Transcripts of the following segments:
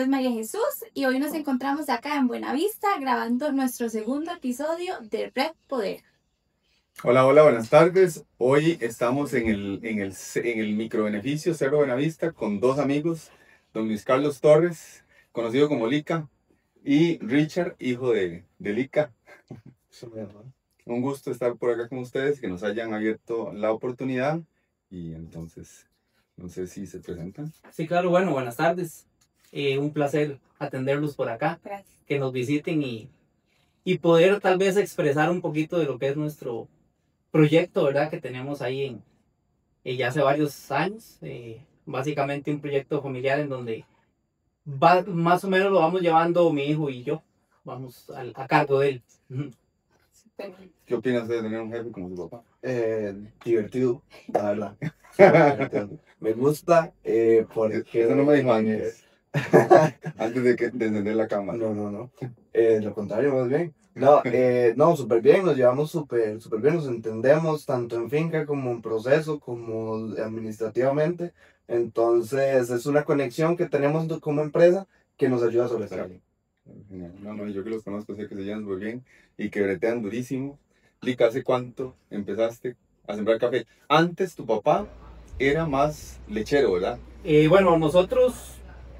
nombre es María Jesús y hoy nos encontramos acá en Buenavista grabando nuestro segundo episodio de Red Poder. Hola, hola, buenas tardes. Hoy estamos en el microbeneficio Cerro Buenavista con dos amigos, don Luis Carlos Torres, conocido como Lica, y Richard, hijo de Lica. Un gusto estar por acá con ustedes, que nos hayan abierto la oportunidad y entonces, no sé si se presentan. Sí, claro, bueno, buenas tardes. Un placer atenderlos por acá, Gracias. que nos visiten y poder tal vez expresar un poquito de lo que es nuestro proyecto, ¿verdad? Que tenemos ahí ya hace varios años. Básicamente un proyecto familiar en donde más o menos lo vamos llevando mi hijo y yo. Vamos a cargo de él. ¿Qué opinas de tener un jefe como su papá? Divertido, la verdad. Divertido. Me gusta porque... Eso no me dijo antes, antes de encender la cámara. No. Lo contrario, más bien. No, súper bien, nos llevamos súper bien, nos entendemos tanto en finca como en proceso, como administrativamente. Entonces, es una conexión que tenemos como empresa que nos ayuda a sobresalir. Genial. No, yo que los conozco sé que se llevan muy bien y que bretean durísimo. Lica, ¿hace cuánto empezaste a sembrar café? Antes tu papá era más lechero, ¿verdad? Bueno, nosotros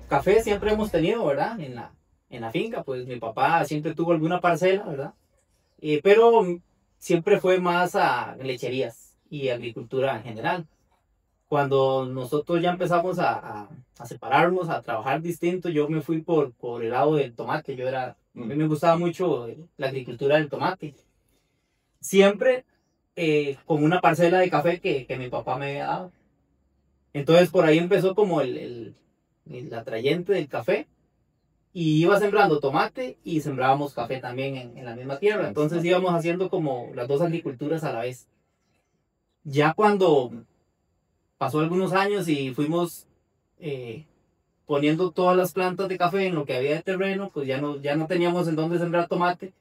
café siempre hemos tenido, ¿verdad? En la finca, pues mi papá siempre tuvo alguna parcela, ¿verdad? Pero siempre fue más a lecherías y agricultura en general. Cuando nosotros ya empezamos a separarnos, a trabajar distinto, yo me fui por el lado del tomate. A mí me gustaba mucho la agricultura del tomate. Siempre con una parcela de café que mi papá me había dado. Entonces por ahí empezó como el atrayente del café. Y iba sembrando tomate y sembrábamos café también en la misma tierra. Entonces íbamos haciendo como las dos agriculturas a la vez. Ya cuando pasó algunos años y fuimos poniendo todas las plantas de café en lo que había de terreno, pues ya no teníamos en dónde sembrar tomate.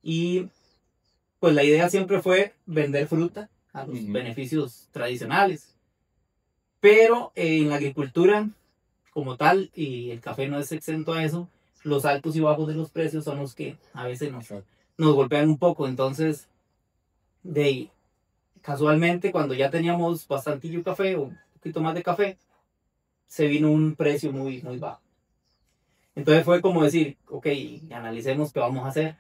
Y pues la idea siempre fue vender fruta a los beneficios tradicionales. Pero en la agricultura como tal, y el café no es exento a eso, los altos y bajos de los precios son los que a veces nos golpean un poco. Entonces, casualmente, cuando ya teníamos bastantillo café o un poquito más de café, se vino un precio muy bajo. Entonces fue como decir, ok, analicemos qué vamos a hacer.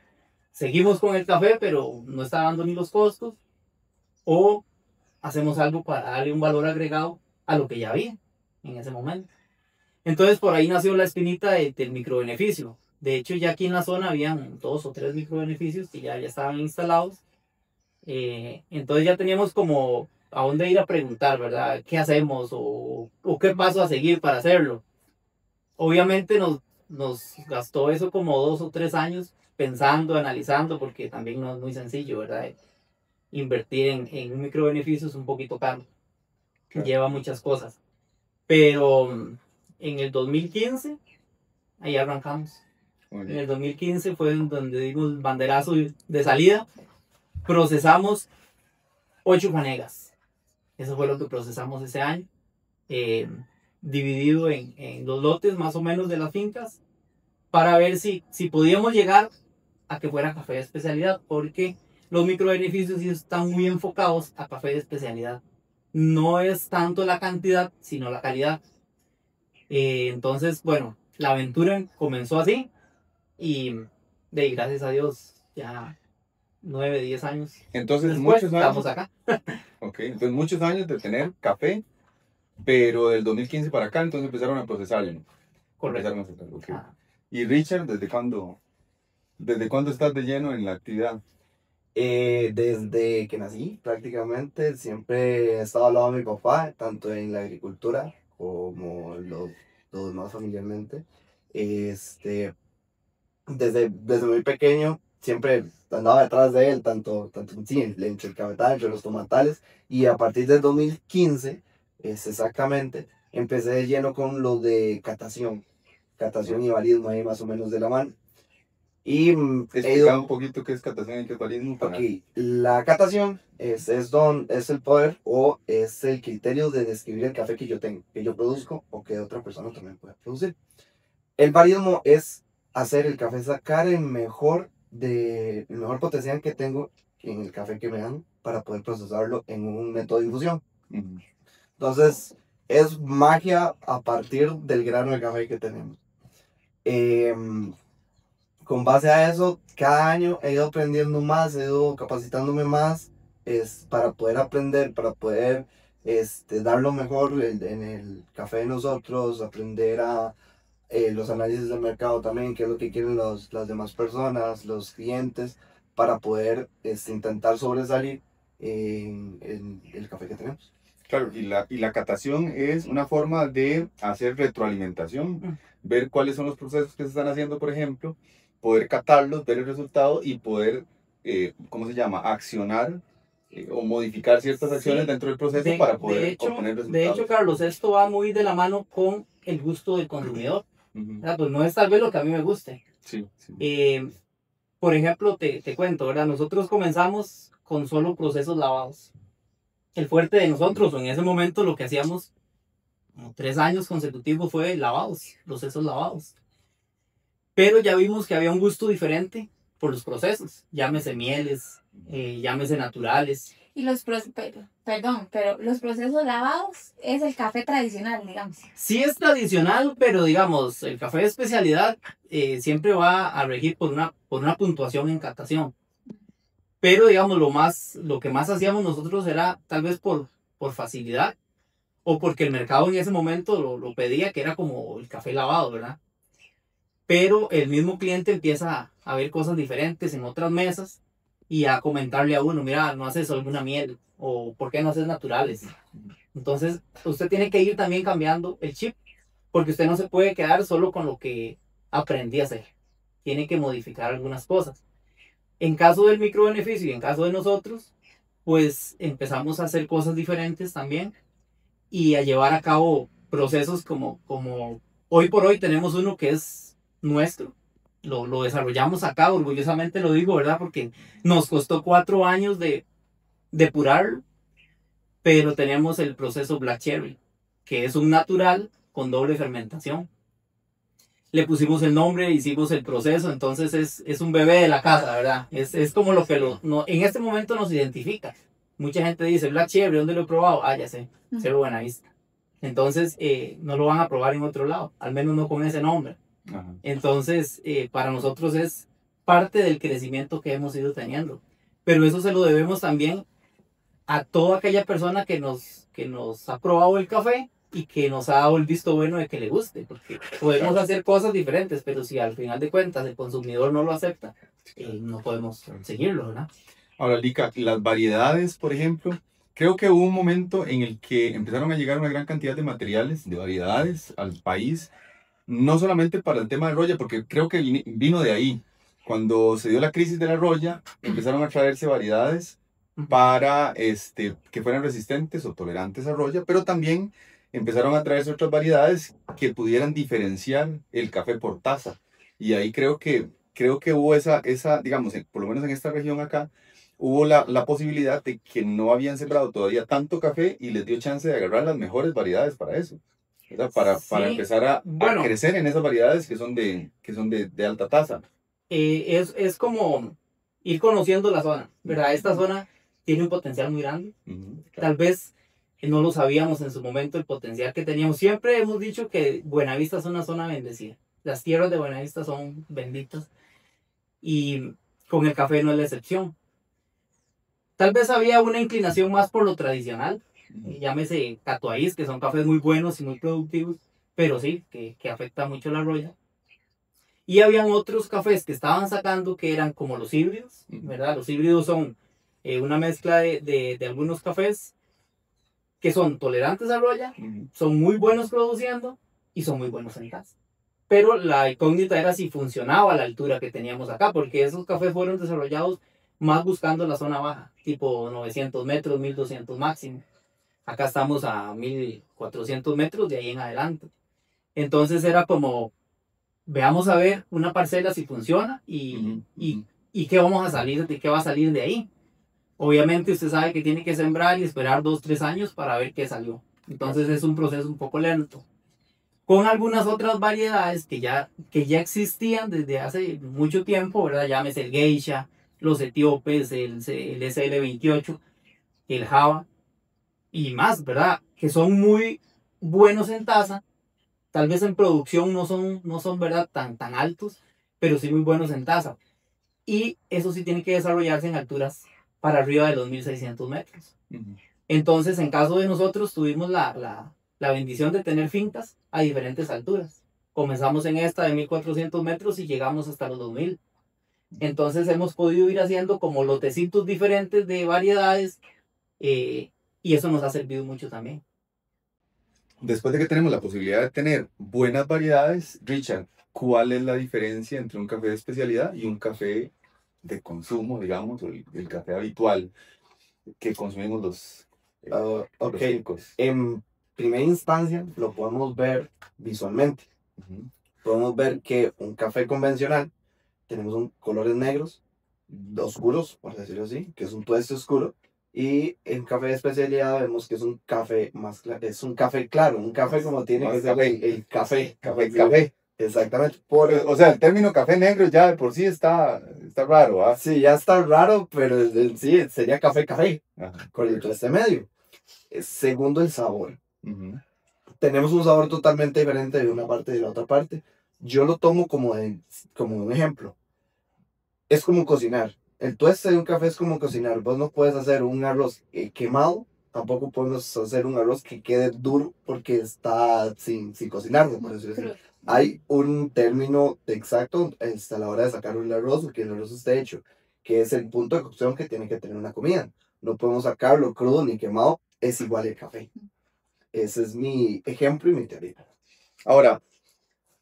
Seguimos con el café, pero no está dando ni los costos, o hacemos algo para darle un valor agregado a lo que ya había en ese momento. Entonces por ahí nació la espinita del microbeneficio. De hecho, ya aquí en la zona habían 2 o 3 microbeneficios que ya estaban instalados. Entonces ya teníamos como a dónde ir a preguntar, ¿verdad? ¿Qué hacemos o qué paso a seguir para hacerlo? Obviamente nos gastó eso como 2 o 3 años pensando, analizando, porque también no es muy sencillo, ¿verdad? Invertir en un microbeneficio es un poquito caro. Claro. Lleva muchas cosas. Pero en el 2015, ahí arrancamos. En el 2015 fue donde dimos banderazo de salida. Procesamos 8 fanegas. Eso fue lo que procesamos ese año. Dividido en 2 lotes más o menos de las fincas. Para ver si podíamos llegar a que fuera café de especialidad. Porque los microbeneficios sí están muy enfocados a café de especialidad. No es tanto la cantidad, sino la calidad. Entonces, bueno, la aventura comenzó así y gracias a Dios ya 9, 10 años. Entonces, después, muchos años. Estamos acá. Ok, entonces muchos años de tener café, pero del 2015 para acá, entonces empezaron a procesarlo, ¿no? Correcto. Empezaron a sacar, okay. Y Richard, ¿desde cuándo estás de lleno en la actividad? Desde que nací, prácticamente, siempre he estado al lado de mi papá, tanto en la agricultura como los demás familiarmente. Desde muy pequeño, siempre andaba detrás de él, tanto sí, entre el cafetal, entre los tomatales, y a partir del 2015, exactamente, empecé de lleno con lo de catación y barismo ahí más o menos de la mano. Y explicar un poquito qué es catación y qué es barismo. Ok, la catación es el poder o es el criterio de describir el café que yo tengo, que yo produzco o que otra persona también puede producir. El barismo es hacer el café, sacar el mejor potencial que tengo en el café que me dan para poder procesarlo en un método de infusión. Ujú. Entonces, es magia a partir del grano de café que tenemos. Con base a eso, cada año he ido aprendiendo más, he ido capacitándome más para poder aprender, para poder dar lo mejor en el café de nosotros, aprender a los análisis de mercado también, qué es lo que quieren las demás personas, los clientes, para poder intentar sobresalir en el café que tenemos. Claro, y la catación es una forma de hacer retroalimentación, ver cuáles son los procesos que se están haciendo, por ejemplo, poder catarlos, ver el resultado y poder, ¿cómo se llama?, accionar o modificar ciertas acciones Sí, dentro del proceso para poder obtener de resultados. hecho, Carlos, esto va muy de la mano con el gusto del consumidor. Ujú. ¿Verdad? Pues no es tal vez lo que a mí me guste. Sí, sí. Por ejemplo, te cuento, ¿verdad? Nosotros comenzamos con solo procesos lavados. El fuerte de nosotros, o en ese momento lo que hacíamos como 3 años consecutivos fue lavados, procesos lavados. Pero ya vimos que había un gusto diferente por los procesos, llámese mieles, llámese naturales. Y pero los procesos lavados es el café tradicional, digamos. Sí es tradicional, pero digamos, el café de especialidad siempre va a regir por una puntuación en catación. Pero digamos, lo que más hacíamos nosotros era tal vez por facilidad o porque el mercado en ese momento lo pedía, que era como el café lavado, ¿verdad? Pero el mismo cliente empieza a ver cosas diferentes en otras mesas y a comentarle a uno, mira, no haces alguna miel o ¿por qué no haces naturales? Entonces, usted tiene que ir también cambiando el chip, porque usted no se puede quedar solo con lo que aprendí a hacer. Tiene que modificar algunas cosas. En caso del microbeneficio y en caso de nosotros, pues empezamos a hacer cosas diferentes también y a llevar a cabo procesos como hoy por hoy tenemos uno que es nuestro. Lo desarrollamos acá, orgullosamente lo digo, ¿verdad? Porque nos costó 4 años de depurarlo, pero tenemos el proceso Black Cherry, que es un natural con doble fermentación. Le pusimos el nombre, hicimos el proceso, entonces es un bebé de la casa, ¿verdad? Es como lo que en este momento nos identifica. Mucha gente dice, Black Cherry, ¿dónde lo he probado? Ah, ya sé, Cerro Buenavista. Entonces, no lo van a probar en otro lado, al menos no con ese nombre. Ajá. Entonces, para nosotros es parte del crecimiento que hemos ido teniendo. Pero eso se lo debemos también a toda aquella persona que nos ha probado el café y que nos ha dado el visto bueno de que le guste, porque podemos hacer cosas diferentes, pero si al final de cuentas el consumidor no lo acepta, no podemos seguirlo, ¿verdad? Ahora, Lica, las variedades, por ejemplo, creo que hubo un momento en el que empezaron a llegar una gran cantidad de materiales, de variedades al país, no solamente para el tema de roya, porque creo que vino de ahí. Cuando se dio la crisis de la roya, empezaron a traerse variedades para que fueran resistentes o tolerantes a roya, pero también empezaron a traerse otras variedades que pudieran diferenciar el café por taza. Y ahí creo que hubo esa digamos, por lo menos en esta región acá, hubo la posibilidad de que no habían sembrado todavía tanto café y les dio chance de agarrar las mejores variedades para eso, ¿verdad? Para Sí, empezar a bueno, crecer en esas variedades que son de alta tasa. es como ir conociendo la zona, ¿verdad? Esta zona tiene un potencial muy grande. Claro. Tal vez no lo sabíamos en su momento el potencial que teníamos. Siempre hemos dicho que Buenavista es una zona bendecida. Las tierras de Buenavista son benditas y con el café no es la excepción. Tal vez había una inclinación más por lo tradicional, llámese Catuaís, que son cafés muy buenos y muy productivos, pero sí, que afecta mucho la roya. Y habían otros cafés que estaban sacando que eran como los híbridos, ¿verdad? Los híbridos son una mezcla de algunos cafés que son tolerantes a roya, son muy buenos produciendo y son muy buenos en taza. Pero la incógnita era si funcionaba a la altura que teníamos acá, porque esos cafés fueron desarrollados más buscando la zona baja, tipo 900 metros, 1200 máximo. Acá estamos a 1400 metros de ahí en adelante. Entonces era como, veamos a ver una parcela si funciona y qué vamos a salir, de qué va a salir de ahí. Obviamente usted sabe que tiene que sembrar y esperar 2-3 años para ver qué salió. Entonces es un proceso un poco lento. con algunas otras variedades que ya existían desde hace mucho tiempo, ¿verdad? Llámese el geisha, los etíopes, el SL28, el Java y más, ¿verdad? Que son muy buenos en taza, tal vez en producción no son ¿verdad? Tan altos, pero sí muy buenos en taza. Y eso sí tiene que desarrollarse en alturas para arriba de los 1600 metros. Ujú. Entonces, en caso de nosotros, tuvimos la bendición de tener fincas a diferentes alturas. Comenzamos en esta de 1400 metros y llegamos hasta los 2000. Entonces, hemos podido ir haciendo como lotecitos diferentes de variedades y eso nos ha servido mucho también. Después de que tenemos la posibilidad de tener buenas variedades, Richard, ¿cuál es la diferencia entre un café de especialidad y un café de consumo, digamos, o el café habitual que consumimos los Ok, ticos? en primera instancia lo podemos ver visualmente. Ujú. Podemos ver que un café convencional tenemos colores negros, oscuros, por decirlo así, que es un tueste oscuro. Y en café de especialidad vemos que es un café más claro, es un café claro, un café como tiene Más que ser café. el café. Café, Sí, café. exactamente. O sea, el término café negro ya de por sí está raro, ¿ah? Sí, ya está raro, pero sí, sería café café, Ajá. con el tueste medio. Segundo, el sabor. Ujú. Tenemos un sabor totalmente diferente de una parte y de la otra parte. Yo lo tomo como un ejemplo. Es como cocinar. El tueste de un café es como cocinar. Vos no puedes hacer un arroz quemado, tampoco podemos hacer un arroz que quede duro porque está sin cocinarlo, por decirlo así. Crudo. Hay un término exacto a la hora de sacar el arroz o que el arroz esté hecho, que es el punto de cocción que tiene que tener una comida. No podemos sacarlo crudo ni quemado, es igual el café. Ese es mi ejemplo y mi teoría. Ahora,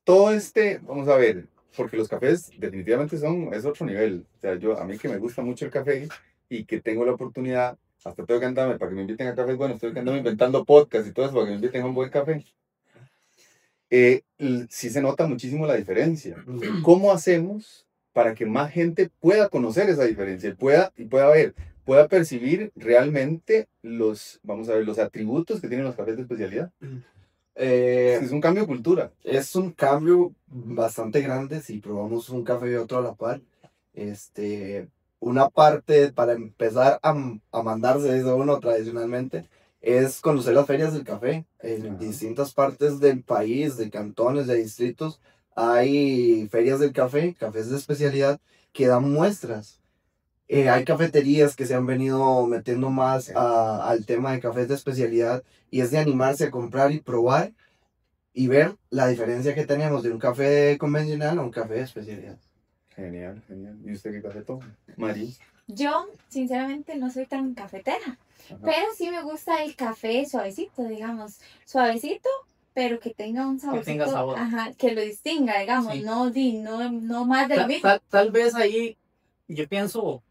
vamos a ver, porque los cafés definitivamente es otro nivel. O sea, a mí que me gusta mucho el café y que tengo la oportunidad, hasta tengo que andarme para que me inviten a cafés buenos, estoy que andando inventando podcast y todo eso para que me inviten a un buen café. Sí se nota muchísimo la diferencia. ¿Cómo hacemos para que más gente pueda conocer esa diferencia pueda percibir realmente vamos a ver, los atributos que tienen los cafés de especialidad? Es un cambio de cultura. Es un cambio bastante grande si probamos un café y otro a la par. Una parte para empezar a mandarse eso uno tradicionalmente es conocer las ferias del café. En Ajá. distintas partes del país, de cantones, de distritos, hay ferias del café, cafés de especialidad que dan muestras. Hay cafeterías que se han venido metiendo más al tema de cafés de especialidad y es de animarse a comprar y probar y ver la diferencia que tenemos de un café convencional a un café de especialidad. Genial, genial. ¿Y usted qué café toma? Mari. Yo, sinceramente, no soy tan cafetera, pero sí me gusta el café suavecito, digamos. Suavecito, pero que tenga un saborcito. tenga sabor. Ajá, que lo distinga, digamos. Sí. No más de lo mismo. Tal vez ahí yo pienso,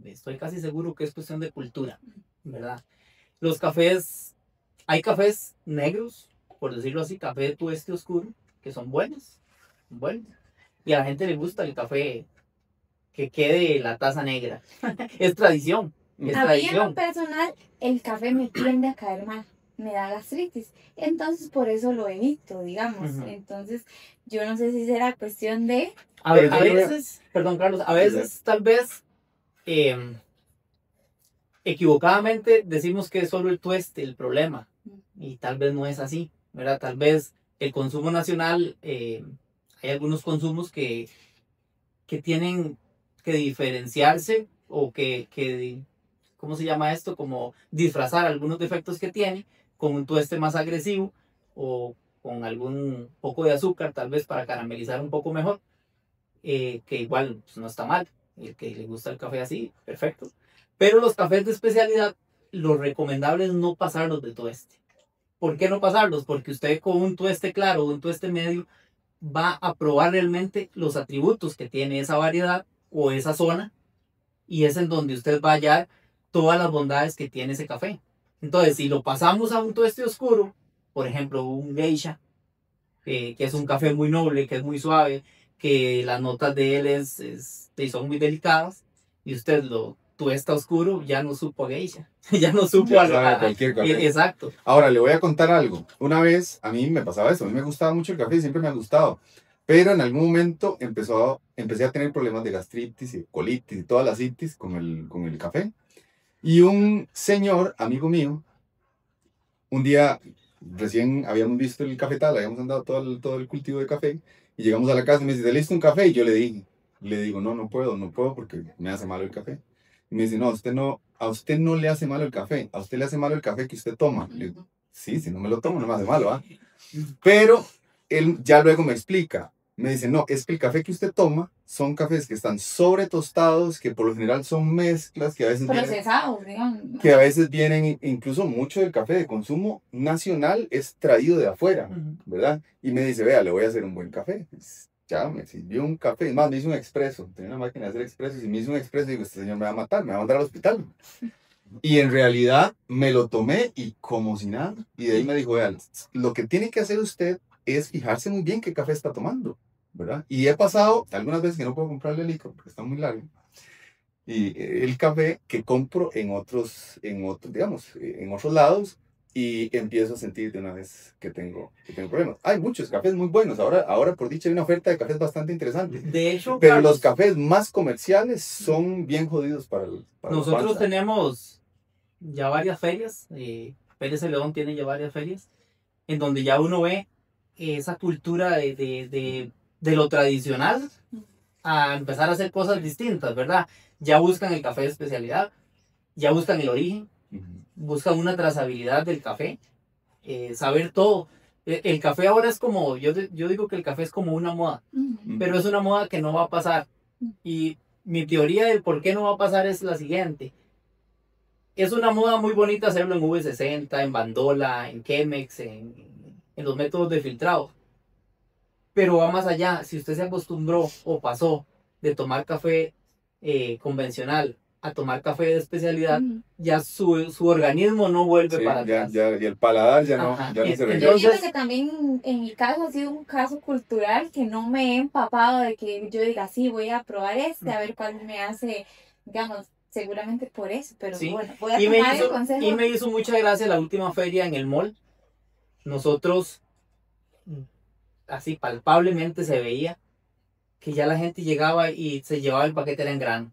estoy casi seguro que es cuestión de cultura, ¿verdad? Los cafés, hay cafés negros, por decirlo así, café de tueste oscuro, que son buenos. Y a la gente le gusta el café que quede la taza negra. Es tradición. Es A mí en tradición. lo personal, el café me tiende a caer mal, me da gastritis. Entonces, por eso lo evito, digamos. Ujú. Entonces, yo no sé si será cuestión de... A veces, perdón Carlos, a veces tal vez equivocadamente decimos que es solo el tueste el problema y tal vez no es así, ¿verdad? Tal vez el consumo nacional, hay algunos consumos que tienen que diferenciarse o ¿cómo se llama esto? Como disfrazar algunos defectos que tiene con un tueste más agresivo o con algún poco de azúcar tal vez para caramelizar un poco mejor, que igual pues, no está mal, el que le gusta el café así, perfecto. Pero los cafés de especialidad, lo recomendable es no pasarlos de tueste. ¿Por qué no pasarlos? Porque usted con un tueste claro o un tueste medio va a probar realmente los atributos que tiene esa variedad o esa zona y es en donde usted va a hallar todas las bondades que tiene ese café. Entonces, si lo pasamos a un tueste oscuro, por ejemplo, un geisha, que es un café muy noble, que es muy suave, que las notas de él son muy delicadas, y usted tuesta oscuro, ya no supo a geisha. Ya no supo Ya sabe cualquier café. Exacto. Ahora, le voy a contar algo. Una vez a mí me pasaba eso, a mí me gustaba mucho el café, siempre me ha gustado, pero en algún momento empecé a tener problemas de gastritis y colitis y todas las itis con el café. Y un señor, amigo mío, un día recién habíamos visto el cafetal, habíamos andado todo el cultivo de café, y llegamos a la casa y me dice, ¿te listo un café? Y yo le digo, no puedo porque me hace malo el café. Y me dice, no, a usted no le hace malo el café, a usted le hace malo el café que usted toma. Le digo, sí, si no me lo tomo no me hace malo, ¿ah? Pero él ya luego me explica, me dice, no, es que el café que usted toma son cafés que están sobre tostados, que por lo general son mezclas, que a veces Procesados, digamos. que a veces vienen, incluso mucho del café de consumo nacional es traído de afuera, ¿verdad? Y me dice, vea, le voy a hacer un buen café. Pues, ya me sirvió un café, es más, me hizo un expreso, tenía una máquina de hacer expresos y me hizo un expreso y digo, este señor me va a matar, me va a mandar al hospital. Y en realidad me lo tomé y como si nada. Y de ahí me dijo, vea, lo que tiene que hacer usted es fijarse muy bien qué café está tomando, ¿verdad? Y he pasado algunas veces que no puedo comprarle el licor porque está muy largo. Y el café que compro en otros, digamos, en otros lados y empiezo a sentir de una vez que tengo problemas. Hay muchos cafés muy buenos. Ahora por dicha hay una oferta de cafés bastante interesante. De hecho, pero Carlos, los cafés más comerciales son bien jodidos para la nosotros panza. tenemos ya varias ferias. Pérez Celedón tiene ya varias ferias en donde ya uno ve esa cultura de lo tradicional a empezar a hacer cosas distintas, ¿verdad? Ya buscan el café de especialidad, ya buscan el origen, buscan una trazabilidad del café, saber todo. El café ahora es como, yo digo que el café es como una moda, pero es una moda que no va a pasar. Y mi teoría del por qué no va a pasar es la siguiente. Es una moda muy bonita hacerlo en V60, en Bandola, en Chemex, en los métodos de filtrado. Pero va más allá. Si usted se acostumbró o pasó de tomar café convencional a tomar café de especialidad, ya su organismo no vuelve para atrás. Y el paladar ya no se regresa. Yo siento que también en mi caso ha sido un caso cultural que no me he empapado de que yo diga, sí, voy a probar a ver cuál me hace, digamos, seguramente por eso, pero sí. Bueno, voy a tomar el consejo. Y me hizo mucha gracia la última feria en el mall. Nosotros, así palpablemente se veía que ya la gente llegaba y se llevaba el paquete en grano,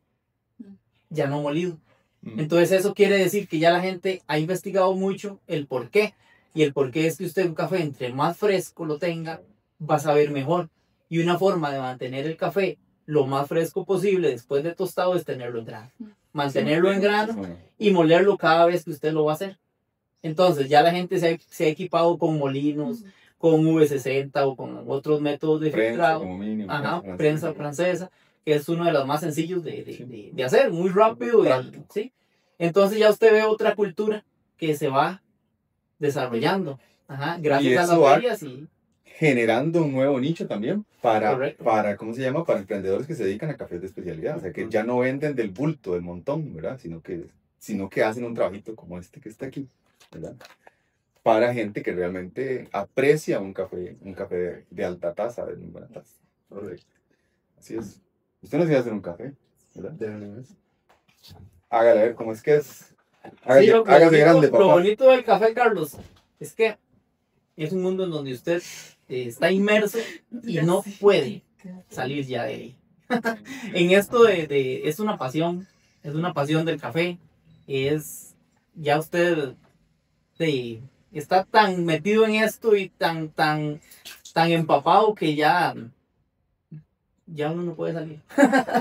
ya no molido. Entonces eso quiere decir que ya la gente ha investigado mucho el por qué. Y el por qué es que usted un café entre más fresco lo tenga, va a saber mejor. Y una forma de mantener el café lo más fresco posible después de tostado es tenerlo en grano. Mantenerlo en grano y molerlo cada vez que usted lo va a hacer. Entonces ya la gente se ha equipado con molinos, con V60 o con otros métodos de filtrado. Prensa francesa, que es uno de los más sencillos de hacer, muy rápido. ¿Sí? Entonces ya usted ve otra cultura que se va desarrollando. Gracias a las ferias y generando un nuevo nicho también para, ¿cómo se llama? Para emprendedores que se dedican a cafés de especialidad. O sea, que ya no venden del bulto, del montón, ¿verdad? Sino que hacen un trabajito como este que está aquí, ¿verdad? Para gente que realmente aprecia un café de alta taza, de muy buena taza. Correcto. Así es. Usted no sabe hacer un café, ¿verdad? De una vez. Hágale, a ver cómo es que es. Hágase grande, papá. Lo bonito del café, Carlos, es que es un mundo en donde usted está inmerso y no puede salir ya de ahí. En esto es una pasión del café. Ya usted está tan metido en esto y tan empapado que ya uno no puede salir.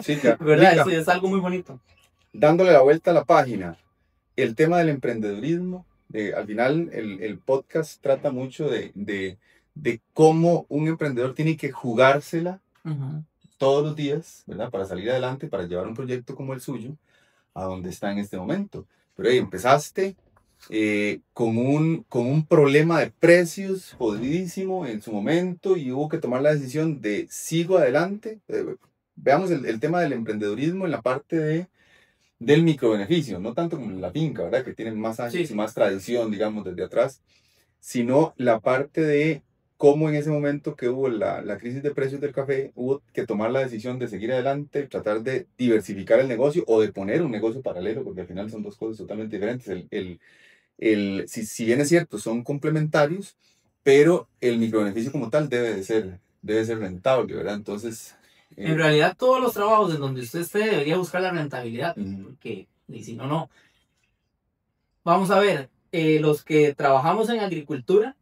Sí, ya. ¿Verdad? Eso es algo muy bonito. Dándole la vuelta a la página, el tema del emprendedurismo, al final el podcast trata mucho de cómo un emprendedor tiene que jugársela todos los días, ¿verdad? Para salir adelante, para llevar un proyecto como el suyo a donde está en este momento. Pero empezaste con un problema de precios jodidísimo en su momento y hubo que tomar la decisión de sigo adelante. Veamos el tema del emprendedurismo en la parte del microbeneficio, no tanto como la finca, ¿verdad? Que tiene más años y más tradición, digamos, desde atrás, sino la parte de cómo en ese momento que hubo la crisis de precios del café, hubo que tomar la decisión de seguir adelante, tratar de diversificar el negocio o de poner un negocio paralelo, porque al final son dos cosas totalmente diferentes. Si bien es cierto, son complementarios, pero el microbeneficio como tal debe ser rentable, ¿verdad? Entonces... En realidad, todos los trabajos en donde usted esté debería buscar la rentabilidad, porque y si no, no. Vamos a ver, los que trabajamos en agricultura,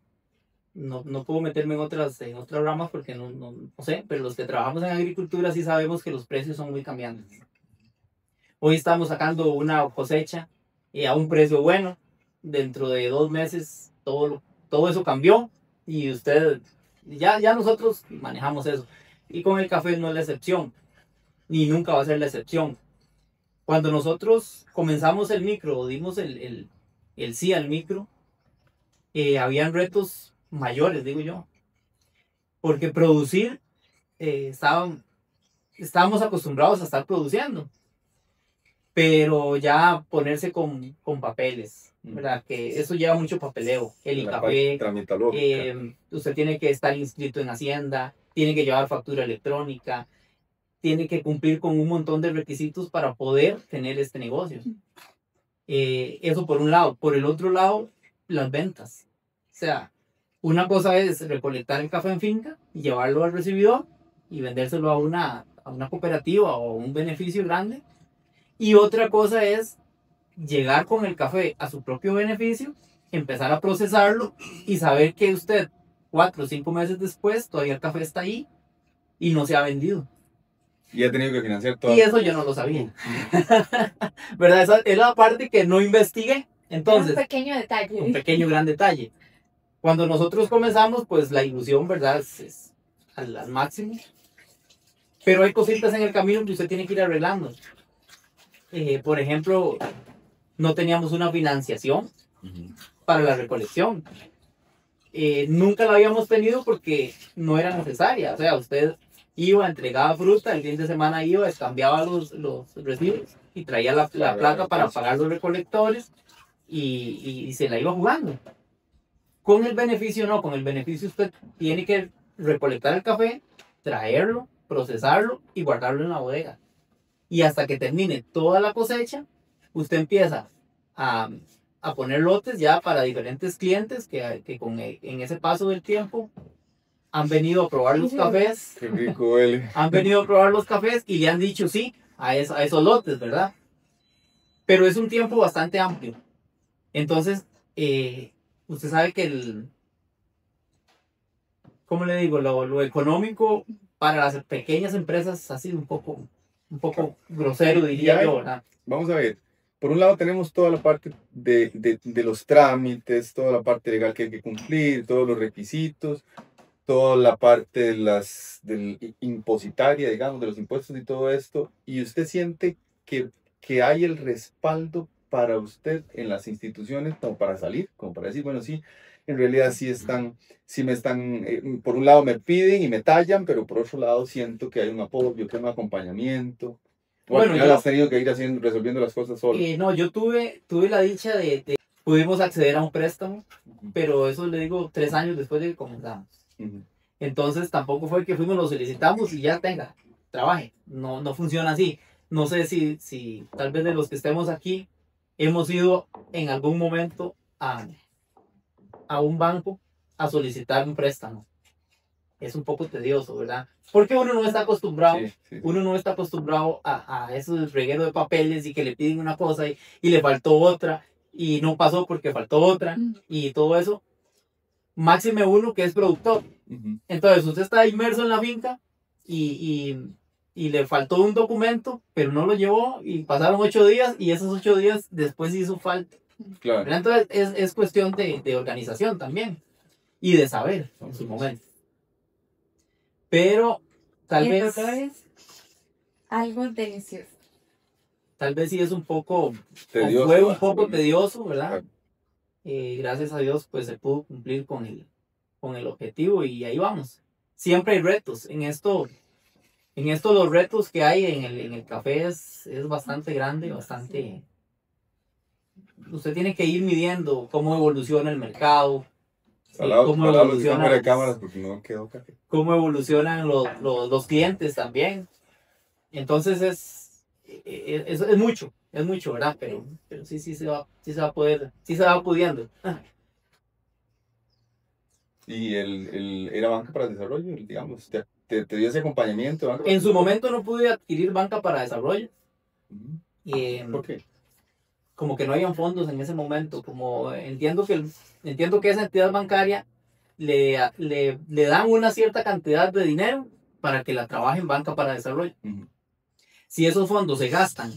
no puedo meterme en otras ramas porque no sé, pero los que trabajamos en agricultura sí sabemos que los precios son muy cambiantes. Hoy estamos sacando una cosecha a un precio bueno, dentro de 2 meses todo eso cambió y usted, ya nosotros manejamos eso. Y con el café no es la excepción, ni nunca va a ser la excepción. Cuando nosotros comenzamos el micro, dimos el sí al micro, habían retos mayores, digo yo, porque producir, estábamos acostumbrados a estar produciendo, pero ya ponerse con papeles, ¿verdad? Que eso lleva mucho papeleo, el café, usted tiene que estar inscrito en Hacienda, tiene que llevar factura electrónica, tiene que cumplir con un montón de requisitos para poder tener este negocio. Eso por un lado. Por el otro lado, las ventas. O sea, una cosa es recolectar el café en finca y llevarlo al recibidor y vendérselo a una cooperativa o un beneficio grande. Y otra cosa es llegar con el café a su propio beneficio, empezar a procesarlo y saber que usted 4 o 5 meses después todavía el café está ahí y no se ha vendido. Y ha tenido que financiar todo. Y eso yo no lo sabía. ¿Verdad? Esa es la parte que no investigué. Entonces, un pequeño detalle. Un pequeño gran detalle. Cuando nosotros comenzamos, pues la ilusión, ¿verdad? Es al máximo. Pero hay cositas en el camino que usted tiene que ir arreglando. Por ejemplo, no teníamos una financiación para la recolección. Nunca la habíamos tenido porque no era necesaria. O sea, usted iba, entregaba fruta, el fin de semana iba, cambiaba los recibos y traía la plata para pagar los recolectores y se la iba jugando. Con el beneficio no, con el beneficio usted tiene que recolectar el café, traerlo, procesarlo y guardarlo en la bodega. Y hasta que termine toda la cosecha, usted empieza a poner lotes ya para diferentes clientes que en ese paso del tiempo han venido a probar los cafés. Qué rico huele. Han venido a probar los cafés y le han dicho sí a esos lotes, ¿verdad? Pero es un tiempo bastante amplio. Entonces, usted sabe que ¿cómo le digo? Lo económico para las pequeñas empresas ha sido un poco grosero, diría yo, ¿verdad? Vamos a ver. Por un lado tenemos toda la parte de los trámites, toda la parte legal que hay que cumplir, todos los requisitos, toda la parte del impositaria, digamos, de los impuestos y todo esto, y usted siente que hay el respaldo para usted en las instituciones como para salir, como para decir, bueno, sí, en realidad sí me están, por un lado me piden y me tallan, pero por otro lado siento que hay un apoyo, que hay un acompañamiento. Bueno, ya has tenido que ir resolviendo las cosas solo. No, yo tuve la dicha de pudimos acceder a un préstamo, pero eso le digo 3 años después de que comenzamos. Entonces tampoco fue que fuimos, lo solicitamos y ya tenga, trabaje. No funciona así. No sé si tal vez de los que estemos aquí hemos ido en algún momento a un banco a solicitar un préstamo. Es un poco tedioso, ¿verdad? Porque uno no está acostumbrado, uno no está acostumbrado a esos regueros de papeles y que le piden una cosa y le faltó otra y no pasó porque faltó otra y todo eso. Máxime uno que es productor. Entonces usted está inmerso en la finca y le faltó un documento, pero no lo llevó y pasaron 8 días y esos 8 días después hizo falta. Claro. Entonces es cuestión de organización también y de saber en su momento. Pero tal vez... es algo delicioso. Tal vez sí es un poco... Tedioso. Fue un poco tedioso, ¿verdad? Gracias a Dios pues se pudo cumplir con el objetivo y ahí vamos. Siempre hay retos. En esto los retos que hay en el café es bastante grande, bastante... Usted tiene que ir midiendo cómo evoluciona el mercado, cómo Salado los evolucionan, fuera de cámaras porque no quedó café. cómo evolucionan los clientes también. Entonces es mucho, ¿verdad? Pero sí se va a poder, sí se va pudiendo. Y era banca para el desarrollo, digamos, te dio ese acompañamiento. Banca para En el su desarrollo? momento no pude adquirir banca para desarrollo. ¿Por qué? Como que no habían fondos en ese momento. Como entiendo que esa entidad bancaria le dan una cierta cantidad de dinero para que la trabaje en banca para desarrollo. Si esos fondos se gastan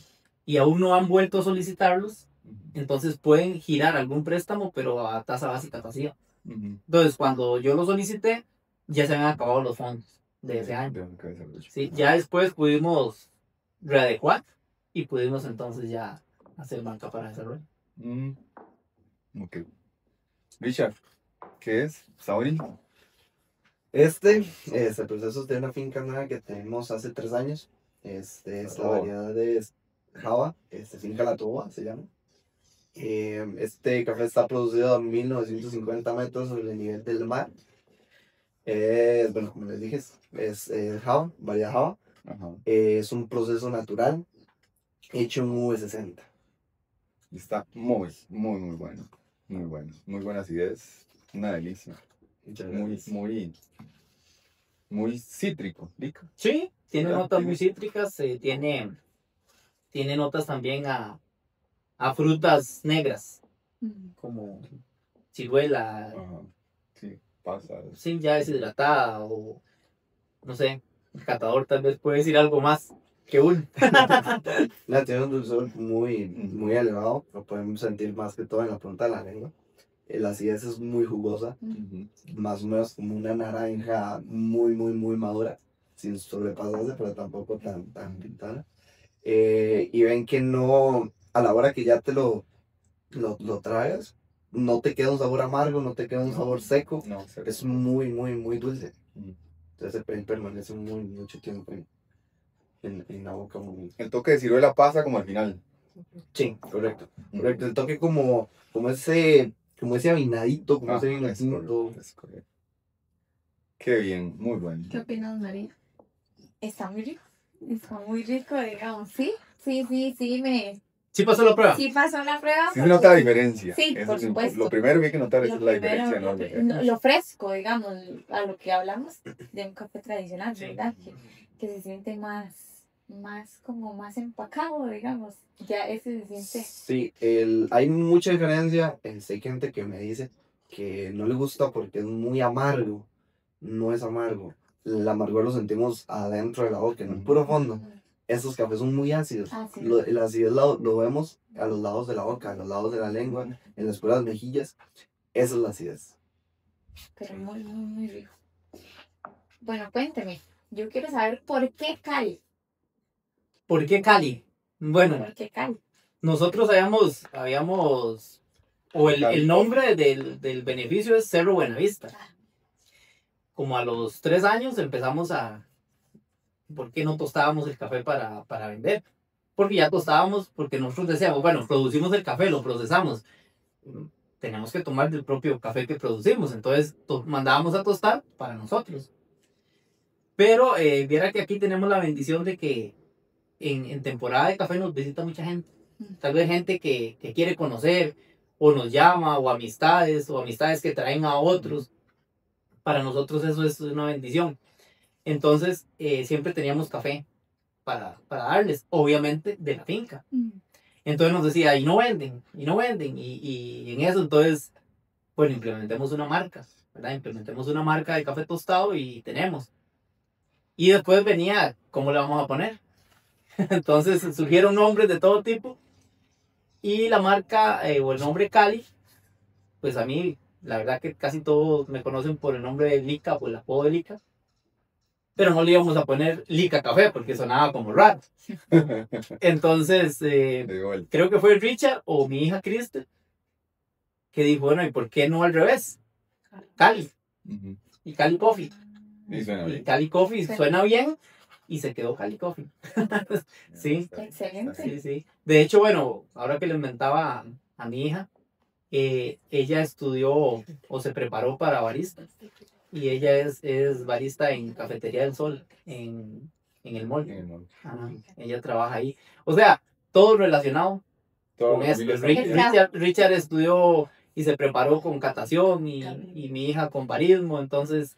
y aún no han vuelto a solicitarlos, entonces pueden girar algún préstamo, pero a tasa básica pasiva. Entonces, cuando yo lo solicité, ya se habían acabado los fondos de ese año. Sí, ya después pudimos readecuar y pudimos entonces ya hacer banca para desarrollo. Ok. Richard, ¿qué es? ¿Está bonito? Este es el proceso de una finca nueva que tenemos hace 3 años. Es la variedad de Java, finca La Toba se llama. Este café está producido a 1950 metros sobre el nivel del mar. Bueno, como les dije, es Java, variedad Java. Ajá. Es un proceso natural hecho en V60. Y está muy bueno. Muy bueno. Muy buena acidez. Una delicia. Muchas Muy, gracias. muy cítrico, rico. Sí, tiene ¿Verdad? notas muy cítricas, tiene notas también a frutas negras, como ciruela, Ajá. Sí, pasa. sí, ya deshidratada, o no sé, el catador tal vez puede decir algo más que uno. Tiene un dulzor muy elevado, lo podemos sentir más que todo en la punta de la lengua. La acidez es muy jugosa, más o menos como una naranja muy madura, sin sobrepasarse, pero tampoco tan pintada. Y ven que no, a la hora que ya te lo tragas, no te queda un sabor amargo, no te queda un sabor seco, No, es muy dulce. Entonces permanece mucho tiempo en la boca. El toque de ciruela pasa como al final. Sí, correcto. El toque como ese avinadito, como ese vino tinto. Es correcto. Qué bien, muy bueno. ¿Qué opinas, María? Está muy rico, digamos, ¿sí? Sí, ¿Sí pasó la prueba? sí pasó la prueba. Sí se nota la diferencia. Sí, Eso por es supuesto. Lo primero que hay que notar es Lo la primero, diferencia enorme. lo fresco, digamos, a lo que hablamos de un café tradicional, Sí. ¿verdad? Que se siente más empacado, digamos. Ya ese se siente. Sí, hay mucha diferencia. Hay gente que me dice que no le gusta porque es muy amargo. No es amargo. El amargor lo sentimos adentro de la boca, en el puro fondo. Estos cafés son muy ácidos. El acidez lo vemos a los lados de la boca, a los lados de la lengua, en las puras mejillas. Esa es la acidez. Pero muy rico. Bueno, cuénteme. Yo quiero saber por qué Cali. ¿Por qué Cali? Bueno, ¿Por qué Cali? nosotros habíamos o el nombre del beneficio es Cerro Buenavista. Como a los 3 años empezamos ¿por qué no tostábamos el café para vender? Porque ya tostábamos, porque nosotros decíamos, bueno, producimos el café, lo procesamos. Tenemos que tomar del propio café que producimos, entonces mandábamos a tostar para nosotros. Pero viera que aquí tenemos la bendición de que en temporada de café nos visita mucha gente. Tal vez gente que quiere conocer, o nos llama, o amistades que traen a otros. Para nosotros eso es una bendición. Entonces, siempre teníamos café para darles, obviamente, de la finca. Entonces nos decía, y no venden, y en eso, entonces, bueno, implementemos una marca, ¿verdad? Implementemos una marca de café tostado y tenemos. Y después venía, ¿cómo le vamos a poner? Entonces surgieron nombres de todo tipo, y la marca, o el nombre Cali, pues a mí, la verdad que casi todos me conocen por el nombre de Lica, por el apodo de Lica. Pero no le íbamos a poner Lica Café porque sonaba como raro. Entonces, creo que fue Richard o mi hija Kristen que dijo, bueno, ¿y por qué no al revés? Cali. Y Cali Coffee. Y suena bien. Cali Coffee suena bien y se quedó Cali Coffee. Sí. Excelente. Sí. De hecho, bueno, ahora que le inventaba a mi hija, ella estudió o se preparó para barista. Y ella es barista en Cafetería del Sol, en el mall. Ajá, ella trabaja ahí. O sea, todo relacionado Toda con la esto. familia está- Richard estudió y se preparó con catación y mi hija con barismo. Entonces,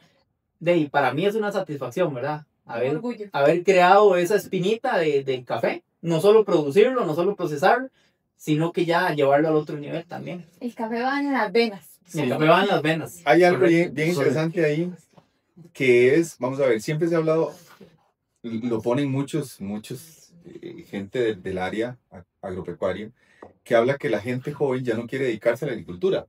para mí es una satisfacción, ¿verdad? Orgullo. Haber creado esa espinita del café. No solo producirlo, no solo procesarlo, sino que ya llevarlo al otro nivel también. El café va en las venas. Y el café va en las venas. Hay algo Correcto. bien interesante ahí, que es, vamos a ver, siempre se ha hablado, lo ponen muchos gente del área agropecuaria, que habla que la gente joven ya no quiere dedicarse a la agricultura.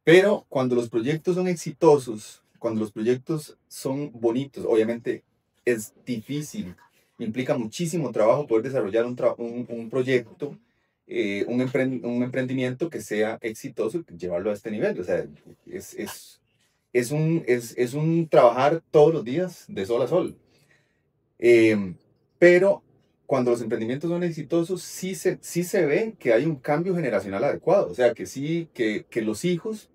Pero cuando los proyectos son exitosos, cuando los proyectos son bonitos, obviamente es difícil, implica muchísimo trabajo poder desarrollar un proyecto, un emprendimiento que sea exitoso y llevarlo a este nivel. O sea, es un trabajar todos los días de sol a sol. Pero cuando los emprendimientos son exitosos, sí se ve que hay un cambio generacional adecuado. O sea, que sí, que los hijos,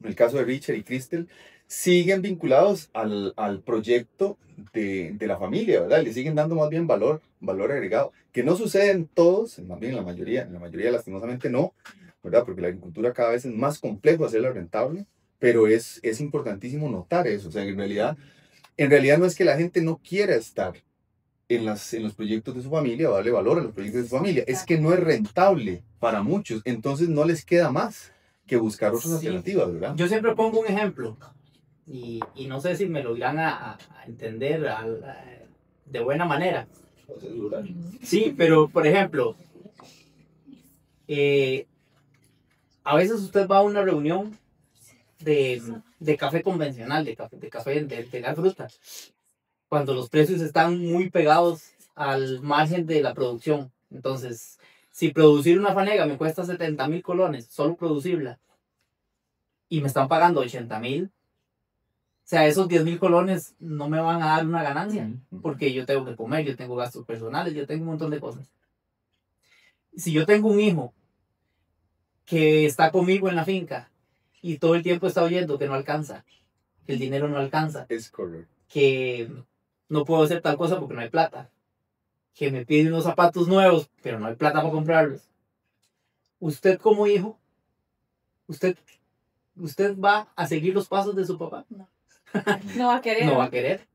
en el caso de Richard y Crystal, siguen vinculados al proyecto de la familia, ¿verdad? Le siguen dando más bien valor agregado, que no sucede en todos, más bien en la mayoría lastimosamente no, ¿verdad? Porque la agricultura cada vez es más complejo hacerla rentable, pero es importantísimo notar eso. O sea, en realidad no es que la gente no quiera estar en los proyectos de su familia o darle valor a los proyectos de su familia, es que no es rentable para muchos, entonces no les queda más que buscar otras alternativas, ¿verdad? Yo siempre pongo un ejemplo y no sé si me lo irán a entender de buena manera. Sí, pero por ejemplo, a veces usted va a una reunión de café convencional, de café de la fruta, cuando los precios están muy pegados al margen de la producción. Entonces, si producir una fanega me cuesta 70,000 colones, solo producirla, y me están pagando 80,000, o sea, esos 10,000 colones no me van a dar una ganancia, porque yo tengo que comer, yo tengo gastos personales, yo tengo un montón de cosas. Si yo tengo un hijo que está conmigo en la finca y todo el tiempo está oyendo que no alcanza, que el dinero no alcanza, es correcto, que no puedo hacer tal cosa porque no hay plata, que me pide unos zapatos nuevos, pero no hay plata para comprarlos. Usted como hijo, usted va a seguir los pasos de su papá. No va a querer. No va a querer.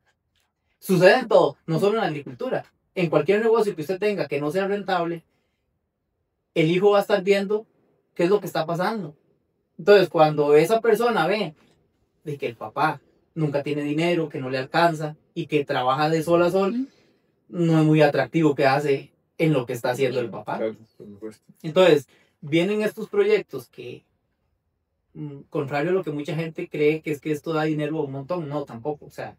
Sucede en todo, no solo en la agricultura. En cualquier negocio que usted tenga que no sea rentable, el hijo va a estar viendo qué es lo que está pasando. Entonces, cuando esa persona ve de que el papá nunca tiene dinero, que no le alcanza y que trabaja de sol a sol, no es muy atractivo que hace en lo que está haciendo el papá. claro, por supuesto. Entonces, vienen estos proyectos que, contrario a lo que mucha gente cree, que es que esto da dinero a un montón, no, tampoco. O sea,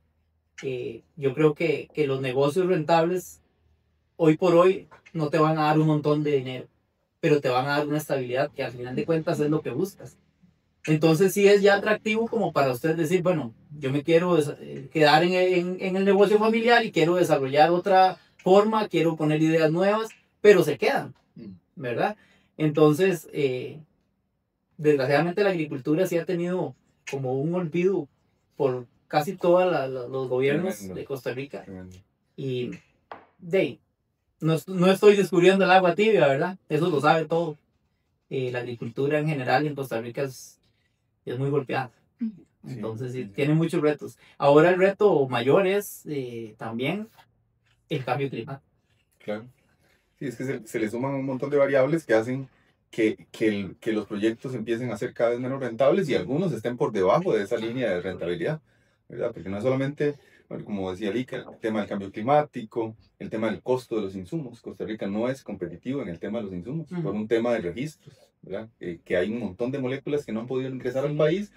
yo creo que los negocios rentables, hoy por hoy, no te van a dar un montón de dinero, pero te van a dar una estabilidad que al final de cuentas es lo que buscas. Entonces sí es ya atractivo como para usted decir, bueno, yo me quiero quedar en el negocio familiar y quiero desarrollar otra forma, quiero poner ideas nuevas, pero se quedan, ¿verdad? Entonces, desgraciadamente la agricultura sí ha tenido como un olvido por casi todos los gobiernos Tremendo. de Costa Rica. Tremendo. Y no estoy descubriendo el agua tibia, ¿verdad? Eso lo sabe todo. La agricultura en general en Costa Rica es muy golpeada. Entonces sí, tiene muchos retos. Ahora el reto mayor es también el cambio climático. Claro. Sí, es que se le suman un montón de variables que hacen que los proyectos empiecen a ser cada vez menos rentables y algunos estén por debajo de esa línea de rentabilidad, ¿verdad? Porque no es solamente, bueno, como decía Lika, el tema del cambio climático, el tema del costo de los insumos. Costa Rica no es competitivo en el tema de los insumos, por un tema de registros, ¿verdad? Que hay un montón de moléculas que no han podido ingresar al país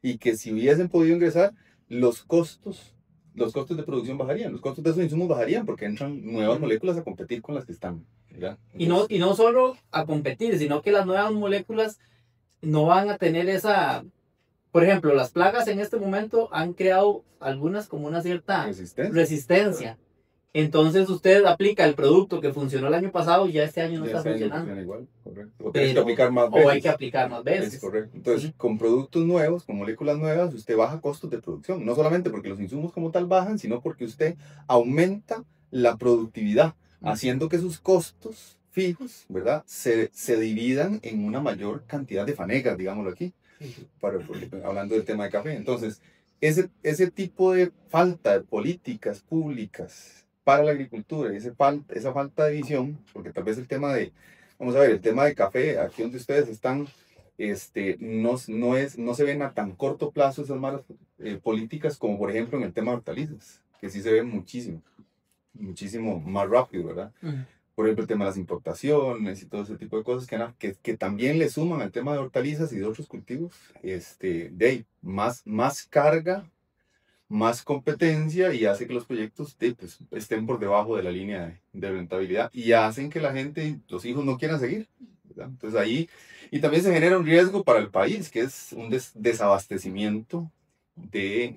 y que si hubiesen podido ingresar, los costos de producción bajarían, los costos de esos insumos bajarían porque entran nuevas moléculas a competir con las que están, ¿verdad? Entonces, Y no solo a competir, sino que las nuevas moléculas no van a tener esa... Por ejemplo, las plagas en este momento han creado algunas como una cierta resistencia. Entonces usted aplica el producto que funcionó el año pasado y ya este año no Ya está este año funcionando. funciona igual, correcto. O tienes que Pero- aplicar más o veces. hay que aplicar más veces. Es correcto. Entonces, Sí. con productos nuevos, con moléculas nuevas, usted baja costos de producción. No solamente porque los insumos como tal bajan, sino porque usted aumenta la productividad, haciendo que sus costos fijos, ¿verdad? Se dividan en una mayor cantidad de fanegas, digámoslo aquí, hablando del tema de café. Entonces, ese tipo de falta de políticas públicas para la agricultura y esa falta de visión, porque tal vez el tema de, vamos a ver, el tema de café, aquí donde ustedes están, no se ven a tan corto plazo esas malas políticas como por ejemplo en el tema de hortalizas, que sí se ven muchísimo más rápido, ¿verdad? Por ejemplo, el tema de las importaciones y todo ese tipo de cosas que también le suman al tema de hortalizas y de otros cultivos, de ahí, más carga, más competencia y hace que los proyectos pues, estén por debajo de la línea de rentabilidad y hacen que la gente, los hijos no quieran seguir, ¿verdad? Entonces ahí, y también se genera un riesgo para el país, que es un desabastecimiento de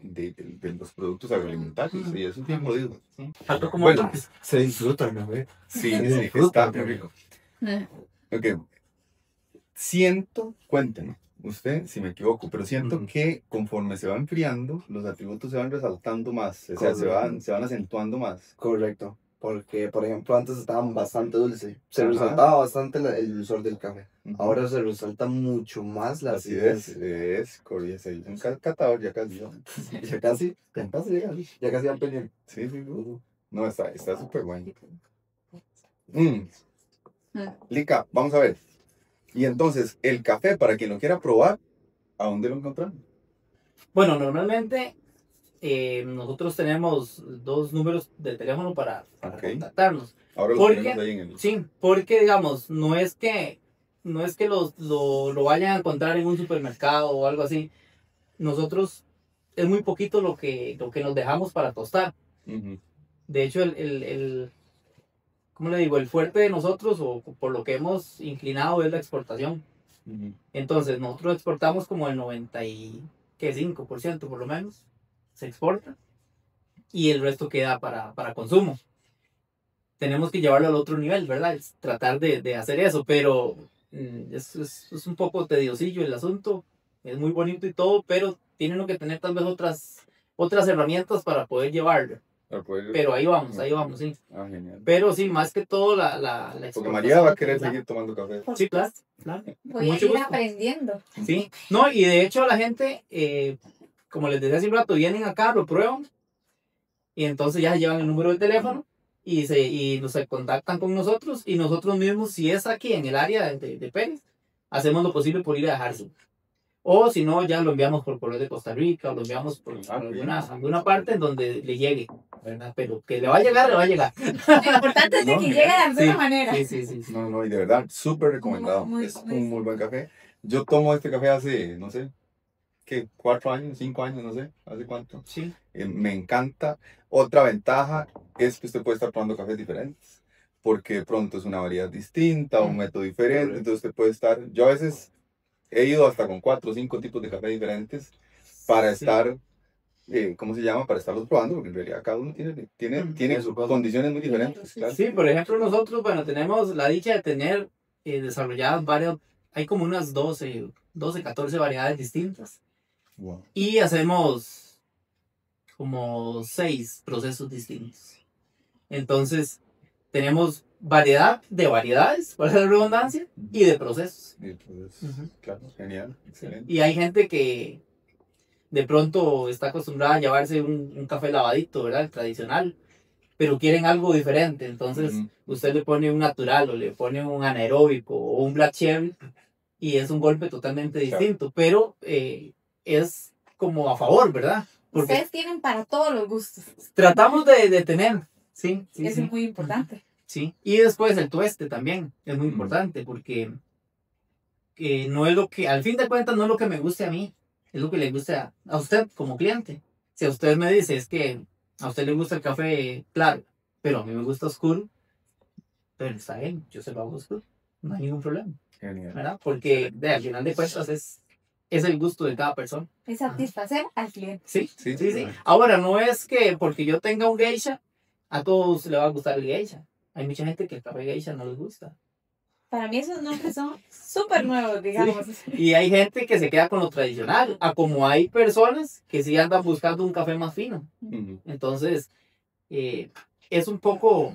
los productos agroalimentarios, y eso es bien jodido. Faltó como Bueno, otro. Se disfruta, ¿no? Sí, Se sí, disfruta, está muy ¿no? rico. Ok, cuéntenme usted si me equivoco, pero siento que conforme se va enfriando, los atributos se van resaltando más, o sea, se van acentuando más. Correcto. Porque, por ejemplo, antes estaban bastante dulces. Se Ajá. resaltaba bastante el dulzor del café. Ujú. Ahora se resalta mucho más la Así acidez. es, corriente. Un catador ya casi. ¿No? Ya casi van pendiente. Sí. No, está súper bueno. Lica, vamos a ver. Y entonces, el café, para quien lo quiera probar, ¿a dónde lo encontramos? Bueno, normalmente nosotros tenemos 2 números de teléfono para Ok. contactarnos. Ahora lo Porque- tenemos ahí en el... Sí, porque digamos, no es que lo vayan a encontrar en un supermercado o algo así. Nosotros es muy poquito lo que nos dejamos para tostar. Ujú. De hecho, ¿cómo le digo? El fuerte de nosotros, o por lo que hemos inclinado, es la exportación. Ujú. Entonces, nosotros exportamos como el 95% por lo menos, se exporta, y el resto queda para consumo. Tenemos que llevarlo al otro nivel, ¿verdad? Es tratar de hacer eso, pero es un poco tediosillo el asunto. Es muy bonito y todo, pero tiene uno que tener tal vez otras herramientas para poder llevarlo. Para poder- Pero ahí vamos, sí. Ah, genial. Pero sí, más que todo la Porque exportación, María va a querer ¿verdad? seguir tomando café. Sí, claro. Con Voy a mucho ir gusto. aprendiendo. Sí, no, y de hecho la gente, como les decía hace un rato, vienen acá, lo prueban, y entonces ya se llevan el número de teléfono y nos contactan con nosotros, y nosotros mismos, si es aquí en el área de Pérez, hacemos lo posible por ir a dejarse. O si no, ya lo enviamos por correo de Costa Rica, o lo enviamos por alguna parte en donde le llegue, ¿verdad? Pero que le va a llegar, le va a llegar. Lo importante es de No, que mira. llegue de alguna Sí, manera. Sí. No, y de verdad, súper recomendado. Muy, Es muy, un muy buen café. Yo tomo este café hace, no sé, ¿qué? 4 años, 5 años, no sé, ¿hace cuánto? Sí. Me encanta. Otra ventaja es que usted puede estar probando cafés diferentes, porque de pronto es una variedad distinta, un método diferente, entonces usted puede estar, yo a veces he ido hasta con 4 o 5 tipos de café diferentes para Sí. estar, ¿cómo se llama? Para estarlos probando, porque en realidad cada uno tiene Eso pasa. condiciones muy diferentes, claro. Sí, por ejemplo, nosotros, bueno, tenemos la dicha de tener desarrolladas varias, hay como unas 12, 14 variedades distintas. Wow. Y hacemos como 6 procesos distintos. Entonces, tenemos variedad de variedades, para la redundancia, y de procesos. Y entonces, Ujú. claro, genial, excelente. Y hay gente que de pronto está acostumbrada a llevarse un café lavadito, ¿verdad? El tradicional, pero quieren algo diferente. Entonces, Ujú. usted le pone un natural, o le pone un anaeróbico, o un black cherry, y es un golpe totalmente Claro. distinto, pero es como a favor, ¿verdad? Porque Ustedes tienen para todos los gustos. tratamos de tener, sí, Eso es muy importante. sí. Y después el tueste también es muy Ujú. importante, porque no es lo que, al fin de cuentas, no es lo que me guste a mí, es lo que le gusta a usted como cliente. Si a usted me dice, es que a usted le gusta el café claro, pero a mí me gusta oscuro, pero está bien, yo se lo hago oscuro, no hay ningún problema, Genial. ¿verdad? Porque al final de cuentas es el gusto de cada persona. Es satisfacer al cliente. Sí. Sí. Ahora, no es que porque yo tenga un geisha, a todos le va a gustar el geisha. Hay mucha gente que el café geisha no les gusta. Para mí esos nombres son súper nuevos, digamos. Y hay gente que se queda con lo tradicional, a como hay personas que sí andan buscando un café más fino. Ujú. Entonces, es un poco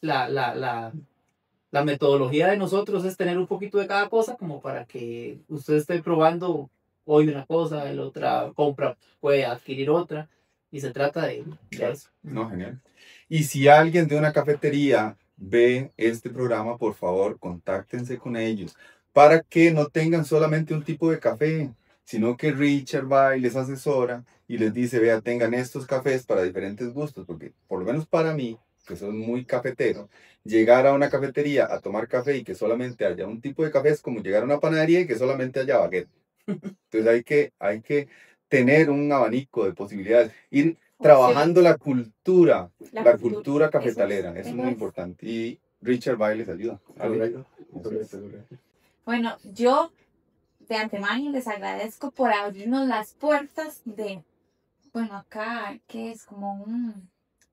la metodología de nosotros es tener un poquito de cada cosa como para que usted esté probando hoy una cosa, el otra compra puede adquirir otra y se trata de eso. No, genial. Y si alguien de una cafetería ve este programa, por favor, contáctense con ellos para que no tengan solamente un tipo de café, sino que Richard va y les asesora y les dice, vea, tengan estos cafés para diferentes gustos, porque por lo menos para mí, que soy muy cafetero, llegar a una cafetería a tomar café y que solamente haya un tipo de café es como llegar a una panadería y que solamente haya baguette. Entonces hay que tener un abanico de posibilidades, ir trabajando la cultura cafetalera, eso es muy importante. Y Richard va y les ayuda. Bueno, yo de antemano les agradezco por abrirnos las puertas de, bueno, acá, que es como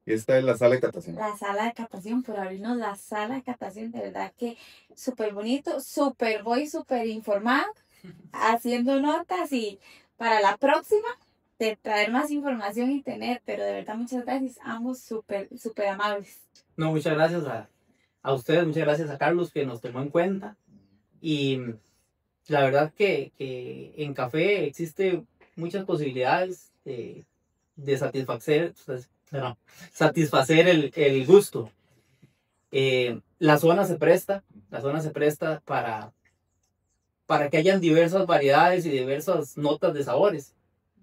Esta es la sala de catación. la sala de catación, por abrirnos la sala de catación, de verdad que súper bonito, voy súper informada, haciendo notas y para la próxima de traer más información y tener, pero de verdad muchas gracias, ambos súper amables. No, muchas gracias a ustedes, muchas gracias a Carlos que nos tomó en cuenta y la verdad que en café existe muchas posibilidades de satisfacer el gusto. La zona se presta para que hayan diversas variedades y diversas notas de sabores.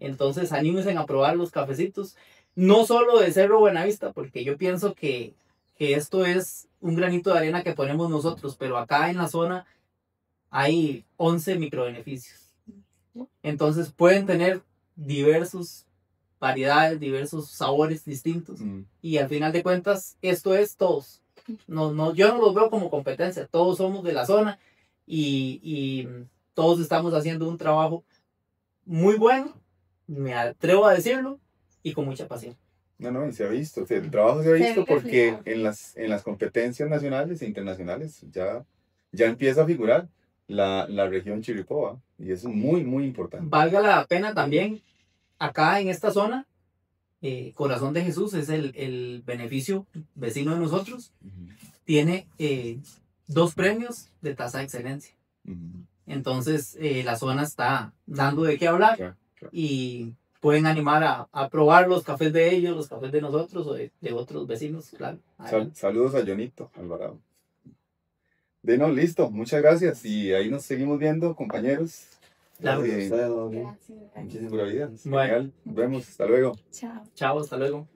Entonces anímense a probar los cafecitos, no solo de Cerro Buenavista, porque yo pienso que esto es un granito de arena que ponemos nosotros, pero acá en la zona hay 11 microbeneficios. Entonces pueden tener diversas variedades, diversos sabores distintos. Y al final de cuentas, esto es todos. Yo no los veo como competencia, todos somos de la zona y todos estamos haciendo un trabajo muy bueno, me atrevo a decirlo, y con mucha pasión. No, y se ha visto, el trabajo se ha visto porque en las competencias nacionales e internacionales ya empieza a figurar la región Chiricó, y eso es muy, muy importante. Valga la pena también, acá en esta zona, Corazón de Jesús es el beneficio vecino de nosotros, tiene 2 premios de tasa de excelencia. Entonces la zona está dando de qué hablar. Claro. Y pueden animar a probar los cafés de ellos, los cafés de nosotros o de otros vecinos, claro. Saludos a Jonito Alvarado. Bueno, listo, muchas gracias y ahí nos seguimos viendo, compañeros. Claro. Muchísimas gracias. Bueno. Nos vemos, hasta luego. Chao. Chao, hasta luego.